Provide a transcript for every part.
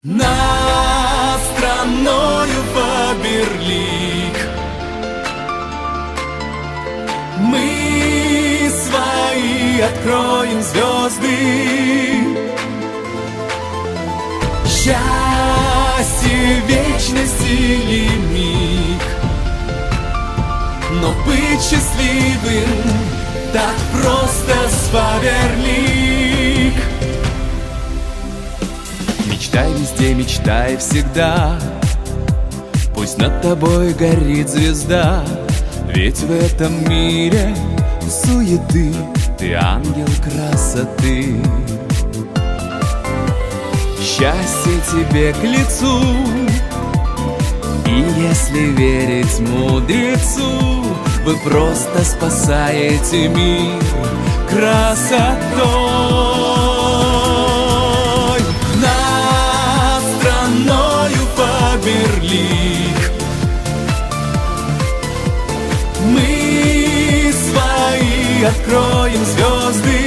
Над страною Фаберлик мы свои откроем звезды. Счастье вечности лимит, но быть счастливым так просто с Фаберлик. Мечтай везде, мечтай всегда, пусть над тобой горит звезда. Ведь в этом мире суеты ты ангел красоты. Счастье тебе к лицу, и если верить мудрецу, вы просто спасаете мир красотой. Над страною Фаберлик мы свои откроем звезды.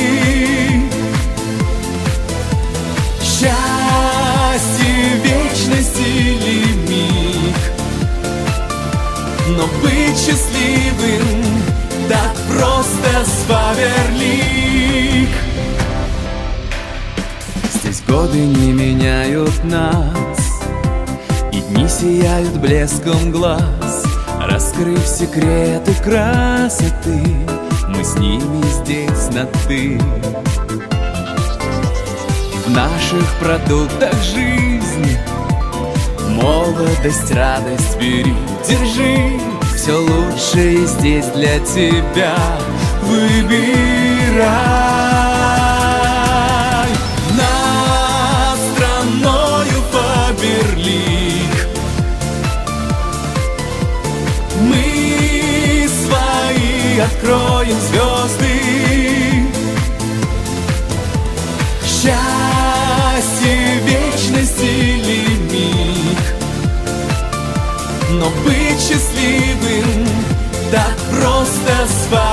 Счастье вечности лимит, но быть счастливым так просто с Фаберлик. Здесь годы не меняют нас, и дни сияют блеском глаз. Раскрыв секреты красоты, мы с ними здесь на «ты». В наших продуктах жизнь, молодость, радость бери, держи. Все лучшее здесь для тебя выбирай. Над страною Фаберлик мы свои откроем звезды. Счастье вечности лимит, но быть счастливым так просто с вами.